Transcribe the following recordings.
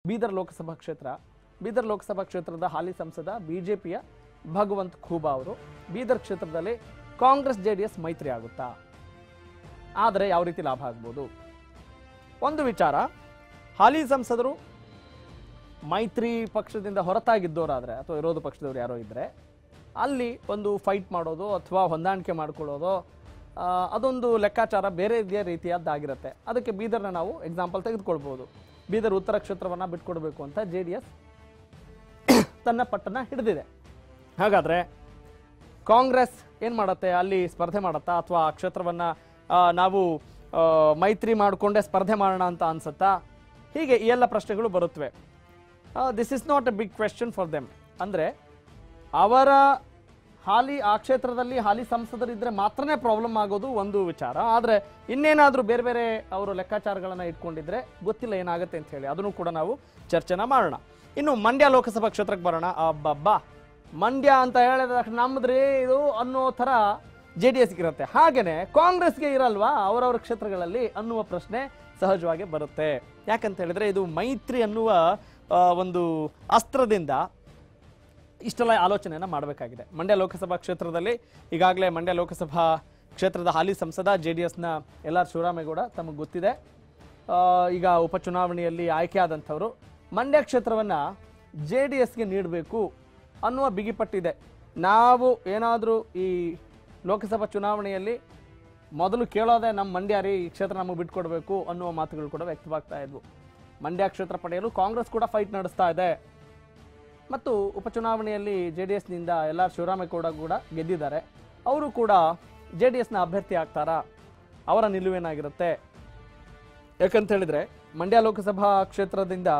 ಬೀದರ್ ಲೋಕಸಭಾ ಕ್ಷೇತ್ರ. ಬೀದರ್ ಲೋಕಸಭಾ ಕ್ಷೇತ್ರದ ಹಾಲಿ ಸಂಸದ ಬಿಜೆಪಿಯ ಭಗವಂತ್ ಖೂಬಾ ಅವರು ಬೀದರ್ ಕ್ಷೇತ್ರದಲ್ಲಿ ಕಾಂಗ್ರೆಸ್ ಜೆಡಿಎಸ್ ಮೈತ್ರಿ ಆಗುತ್ತಾ, ಆದರೆ ಯಾವ ರೀತಿ ಲಾಭ ಆಗ್ಬೋದು? ಒಂದು ವಿಚಾರ, ಹಾಲಿ ಸಂಸದರು ಮೈತ್ರಿ ಪಕ್ಷದಿಂದ ಹೊರತಾಗಿದ್ದವರಾದ್ರೆ ಅಥವಾ ವಿರೋಧ ಪಕ್ಷದವರು ಯಾರೋ ಇದ್ರೆ ಅಲ್ಲಿ ಒಂದು ಫೈಟ್ ಮಾಡೋದು ಅಥವಾ ಹೊಂದಾಣಿಕೆ ಮಾಡ್ಕೊಳ್ಳೋದು ಅದೊಂದು ಲೆಕ್ಕಾಚಾರ ಬೇರೆ ರೀತಿಯದ್ದಾಗಿರುತ್ತೆ. ಅದಕ್ಕೆ ಬೀದರ್ನ ನಾವು ಎಕ್ಸಾಂಪಲ್ ತೆಗೆದುಕೊಳ್ಬೋದು. ಬೀದರ್ ಉತ್ತರ ಕ್ಷೇತ್ರವನ್ನು ಬಿಟ್ಕೊಡ್ಬೇಕು ಅಂತ JDS ತನ್ನ ಪಟ್ಟನ್ನ ಹಿಡಿದಿದೆ. ಹಾಗಾದ್ರೆ ಕಾಂಗ್ರೆಸ್ ಏನು ಮಾಡುತ್ತೆ, ಅಲ್ಲಿ ಸ್ಪರ್ಧೆ ಮಾಡುತ್ತಾ ಅಥವಾ ಆ ಕ್ಷೇತ್ರವನ್ನು ನಾವು ಮೈತ್ರಿ ಮಾಡಿಕೊಂಡೇ ಸ್ಪರ್ಧೆ ಮಾಡೋಣ ಅಂತ ಅನ್ಸುತ್ತಾ? ಹೀಗೆ ಈ ಎಲ್ಲ ಪ್ರಶ್ನೆಗಳು ಬರುತ್ತವೆ. This is not a big question for them. ಅಂದರೆ ಅವರ ಆ ಕ್ಷೇತ್ರದಲ್ಲಿ ಹಾಲಿ ಸಂಸದರಿದ್ದರೆ ಮಾತ್ರನೇ ಪ್ರಾಬ್ಲಮ್ ಆಗೋದು ಒಂದು ವಿಚಾರ. ಆದರೆ ಇನ್ನೇನಾದರೂ ಬೇರೆ ಬೇರೆ ಅವರು ಲೆಕ್ಕಾಚಾರಗಳನ್ನು ಇಟ್ಕೊಂಡಿದ್ರೆ ಗೊತ್ತಿಲ್ಲ ಏನಾಗುತ್ತೆ ಅಂತ ಹೇಳಿ, ಅದನ್ನು ಕೂಡ ನಾವು ಚರ್ಚೆನ ಮಾಡೋಣ. ಇನ್ನು ಮಂಡ್ಯ ಲೋಕಸಭಾ ಕ್ಷೇತ್ರಕ್ಕೆ ಬರೋಣ. ಅಬ್ಬಬ್ಬಾ, ಮಂಡ್ಯ ಅಂತ ಹೇಳಿದ ತಕ್ಷಣ ನಮ್ಮದ್ರಿ ಇದು ಅನ್ನೋ ಥರ JDSಗೆ ಇರುತ್ತೆ. ಹಾಗೇನೆ ಕಾಂಗ್ರೆಸ್ಗೆ ಇರಲ್ವಾ ಅವರವರ ಕ್ಷೇತ್ರಗಳಲ್ಲಿ ಅನ್ನುವ ಪ್ರಶ್ನೆ ಸಹಜವಾಗಿ ಬರುತ್ತೆ. ಯಾಕಂತ ಹೇಳಿದ್ರೆ ಇದು ಮೈತ್ರಿ ಅನ್ನುವ ಒಂದು ಅಸ್ತ್ರದಿಂದ ಇಷ್ಟೆಲ್ಲ ಆಲೋಚನೆಯನ್ನು ಮಾಡಬೇಕಾಗಿದೆ. ಮಂಡ್ಯ ಲೋಕಸಭಾ ಕ್ಷೇತ್ರದಲ್ಲಿ ಈಗಾಗಲೇ ಮಂಡ್ಯ ಲೋಕಸಭಾ ಕ್ಷೇತ್ರದ ಹಾಲಿ ಸಂಸದ JDSನ LR ಶಿವರಾಮೇಗೌಡ ತಮಗೆ ಗೊತ್ತಿದೆ, ಈಗ ಉಪಚುನಾವಣೆಯಲ್ಲಿ ಆಯ್ಕೆ ಆದಂಥವರು ಮಂಡ್ಯ ಕ್ಷೇತ್ರವನ್ನು JDSಗೆ ನೀಡಬೇಕು ಅನ್ನುವ ಬಿಗಿಪಟ್ಟಿದೆ. ನಾವು ಏನಾದರೂ ಈ ಲೋಕಸಭಾ ಚುನಾವಣೆಯಲ್ಲಿ ಮೊದಲು ಕೇಳೋದೇ ನಮ್ಮ ಮಂಡ್ಯ ರೀ, ಈ ಕ್ಷೇತ್ರ ನಮಗೆ ಬಿಟ್ಕೊಡ್ಬೇಕು ಅನ್ನುವ ಮಾತುಗಳು ಕೂಡ ವ್ಯಕ್ತವಾಗ್ತಾ ಇದ್ವು. ಮಂಡ್ಯ ಕ್ಷೇತ್ರ ಪಡೆಯಲು ಕಾಂಗ್ರೆಸ್ ಕೂಡ ಫೈಟ್ ನಡೆಸ್ತಾ ಇದೆ ಮತ್ತು ಉಪಚುನಾವಣೆಯಲ್ಲಿ JDSನಿಂದ LR ಶಿವರಾಮೇಗೌಡ ಕೂಡ ಗೆದ್ದಿದ್ದಾರೆ. ಅವರು ಕೂಡ JDSನ ಅಭ್ಯರ್ಥಿ ಆಗ್ತಾರಾ? ಅವರ ನಿಲುವೇನಾಗಿರುತ್ತೆ? ಯಾಕಂತ ಹೇಳಿದ್ರೆ ಮಂಡ್ಯ ಲೋಕಸಭಾ ಕ್ಷೇತ್ರದಿಂದ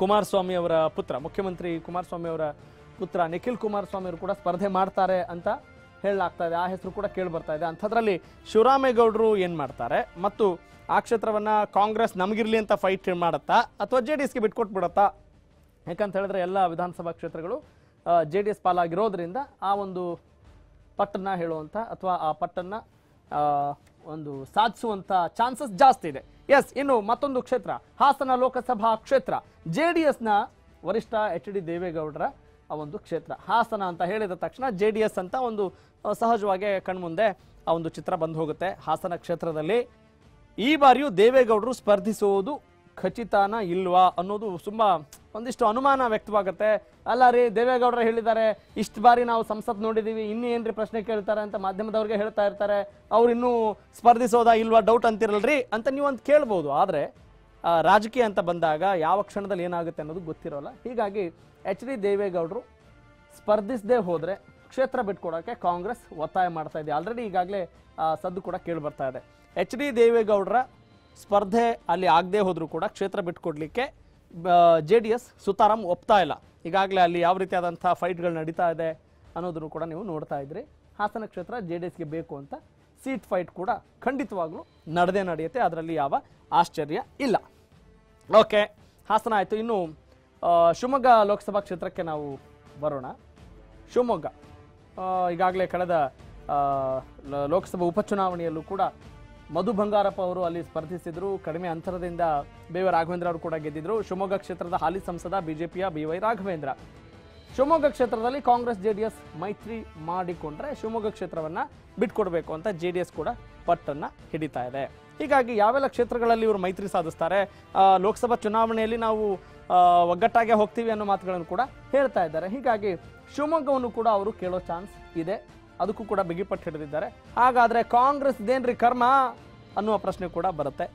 ಕುಮಾರಸ್ವಾಮಿ ಅವರ ಪುತ್ರ, ಮುಖ್ಯಮಂತ್ರಿ ಕುಮಾರಸ್ವಾಮಿ ಅವರ ಪುತ್ರ ನಿಖಿಲ್ ಕುಮಾರಸ್ವಾಮಿ ಅವರು ಕೂಡ ಸ್ಪರ್ಧೆ ಮಾಡ್ತಾರೆ ಅಂತ ಹೇಳಲಾಗ್ತಾ ಇದೆ. ಆ ಹೆಸರು ಕೂಡ ಕೇಳಿ ಬರ್ತಾ ಇದೆ. ಅಂಥದ್ರಲ್ಲಿ ಶಿವರಾಮೇಗೌಡರು ಏನು ಮಾಡ್ತಾರೆ ಮತ್ತು ಆ ಕ್ಷೇತ್ರವನ್ನು ಕಾಂಗ್ರೆಸ್ ನಮಗಿರ್ಲಿ ಅಂತ ಫೈಟ್ ಮಾಡುತ್ತಾ ಅಥವಾ JDSಗೆ ಬಿಟ್ಕೊಟ್ಬಿಡುತ್ತಾ? ಯಾಕಂತ ಹೇಳಿದ್ರೆ ಎಲ್ಲ ವಿಧಾನಸಭಾ ಕ್ಷೇತ್ರಗಳು JDS ಪಾಲಾಗಿರೋದ್ರಿಂದ ಆ ಒಂದು ಪಟ್ಟನ್ನ ಹೇಳುವಂಥ ಅಥವಾ ಆ ಪಟ್ಟನ್ನ ಒಂದು ಸಾಧಿಸುವಂಥ ಚಾನ್ಸಸ್ ಜಾಸ್ತಿ ಇದೆ. ಎಸ್, ಇನ್ನು ಮತ್ತೊಂದು ಕ್ಷೇತ್ರ ಹಾಸನ ಲೋಕಸಭಾ ಕ್ಷೇತ್ರ, JDSನ ವರಿಷ್ಠ HD ದೇವೇಗೌಡರ ಆ ಒಂದು ಕ್ಷೇತ್ರ. ಹಾಸನ ಅಂತ ಹೇಳಿದ ತಕ್ಷಣ JDS ಅಂತ ಒಂದು ಸಹಜವಾಗಿ ಕಣ್ಮುಂದೆ ಆ ಒಂದು ಚಿತ್ರ ಬಂದು ಹೋಗುತ್ತೆ. ಹಾಸನ ಕ್ಷೇತ್ರದಲ್ಲಿ ಈ ಬಾರಿಯೂ ದೇವೇಗೌಡರು ಸ್ಪರ್ಧಿಸುವುದು ಖಚಿತಾನ ಇಲ್ವಾ ಅನ್ನೋದು ತುಂಬ ಒಂದಿಷ್ಟು ಅನುಮಾನ ವ್ಯಕ್ತವಾಗುತ್ತೆ. ಅಲ್ಲ ರೀ, ದೇವೇಗೌಡರು ಹೇಳಿದ್ದಾರೆ ಇಷ್ಟು ಬಾರಿ ನಾವು ಸಂಸತ್ ನೋಡಿದ್ದೀವಿ, ಇನ್ನೂ ಏನ್ರಿ ಪ್ರಶ್ನೆ ಕೇಳ್ತಾರೆ ಅಂತ ಮಾಧ್ಯಮದವ್ರಿಗೆ ಹೇಳ್ತಾ ಇರ್ತಾರೆ, ಅವ್ರು ಇನ್ನೂ ಸ್ಪರ್ಧಿಸೋದಾ ಇಲ್ವಾ ಡೌಟ್ ಅಂತಿರಲ್ರಿ ಅಂತ ನೀವು ಅಂತ ಕೇಳ್ಬೋದು. ಆದರೆ ರಾಜಕೀಯ ಅಂತ ಬಂದಾಗ ಯಾವ ಕ್ಷಣದಲ್ಲಿ ಏನಾಗುತ್ತೆ ಅನ್ನೋದು ಗೊತ್ತಿರೋಲ್ಲ. ಹೀಗಾಗಿ HD ದೇವೇಗೌಡರು ಸ್ಪರ್ಧಿಸದೇ ಹೋದರೆ ಕ್ಷೇತ್ರ ಬಿಟ್ಕೊಡೋಕ್ಕೆ ಕಾಂಗ್ರೆಸ್ ಒತ್ತಾಯ ಮಾಡ್ತಾ ಇದೆ. ಆಲ್ರೆಡಿ ಈಗಾಗಲೇ ಸದ್ದು ಕೂಡ ಕೇಳಿ ಬರ್ತಾ ಇದೆ. HD ದೇವೇಗೌಡರ ಸ್ಪರ್ಧೆ ಅಲ್ಲಿ ಆಗದೆ ಹೋದರೂ ಕೂಡ ಕ್ಷೇತ್ರ ಬಿಟ್ಕೊಡ್ಲಿಕ್ಕೆ JDS ಸುತಾರಾಮ್ ಒಪ್ತಾ ಇಲ್ಲ. ಈಗಾಗಲೇ ಅಲ್ಲಿ ಯಾವ ರೀತಿಯಾದಂಥ ಫೈಟ್ಗಳು ನಡೀತಾ ಇದೆ ಅನ್ನೋದನ್ನು ಕೂಡ ನೀವು ನೋಡ್ತಾ ಇದ್ರಿ. ಹಾಸನ ಕ್ಷೇತ್ರ JDSಗೆ ಬೇಕು ಅಂತ ಸೀಟ್ ಫೈಟ್ ಕೂಡ ಖಂಡಿತವಾಗ್ಲೂ ನಡೆಯುತ್ತೆ, ಅದರಲ್ಲಿ ಯಾವ ಆಶ್ಚರ್ಯ ಇಲ್ಲ. ಓಕೆ, ಹಾಸನ ಆಯಿತು. ಇನ್ನು ಶಿವಮೊಗ್ಗ ಲೋಕಸಭಾ ಕ್ಷೇತ್ರಕ್ಕೆ ನಾವು ಬರೋಣ. ಶಿವಮೊಗ್ಗ ಈಗಾಗಲೇ ಕಳೆದ ಲೋಕಸಭಾ ಉಪಚುನಾವಣೆಯಲ್ಲೂ ಕೂಡ ಮಧು ಬಂಗಾರಪ್ಪ ಅವರು ಅಲ್ಲಿ ಸ್ಪರ್ಧಿಸಿದ್ರು. ಕಡಿಮೆ ಅಂತರದಿಂದ BY ರಾಘವೇಂದ್ರ ಅವರು ಕೂಡ ಗೆದ್ದಿದ್ರು. ಶಿವಮೊಗ್ಗ ಕ್ಷೇತ್ರದ ಹಾಲಿ ಸಂಸದ ಬಿಜೆಪಿಯ BY ರಾಘವೇಂದ್ರ. ಶಿವಮೊಗ್ಗ ಕ್ಷೇತ್ರದಲ್ಲಿ ಕಾಂಗ್ರೆಸ್ JDS ಮೈತ್ರಿ ಮಾಡಿಕೊಂಡ್ರೆ ಶಿವಮೊಗ್ಗ ಕ್ಷೇತ್ರವನ್ನು ಬಿಟ್ಕೊಡ್ಬೇಕು ಅಂತ JDS ಕೂಡ ಪಟ್ಟನ್ನು ಹಿಡಿತಾ ಇದೆ. ಹೀಗಾಗಿ ಯಾವೆಲ್ಲ ಕ್ಷೇತ್ರಗಳಲ್ಲಿ ಇವರು ಮೈತ್ರಿ ಸಾಧಿಸ್ತಾರೆ, ಲೋಕಸಭಾ ಚುನಾವಣೆಯಲ್ಲಿ ನಾವು ಒಗ್ಗಟ್ಟಾಗೆ ಹೋಗ್ತೀವಿ ಅನ್ನೋ ಮಾತುಗಳನ್ನು ಕೂಡ ಹೇಳ್ತಾ ಇದ್ದಾರೆ. ಹೀಗಾಗಿ ಶಿವಮೊಗ್ಗವನ್ನು ಕೂಡ ಅವರು ಕೇಳೋ ಚಾನ್ಸ್ ಇದೆ, ಅದಕ್ಕೂ ಕೂಡ ಬಿಗಿಪಟ್ಟು ಹಿಡಿದಿದ್ದಾರೆ. ಹಾಗಾದರೆ ಕಾಂಗ್ರೆಸ್ ಇದೇನ್ರಿ ಕರ್ಮ ಅನ್ನುವ ಪ್ರಶ್ನೆ ಕೂಡ ಬರುತ್ತೆ.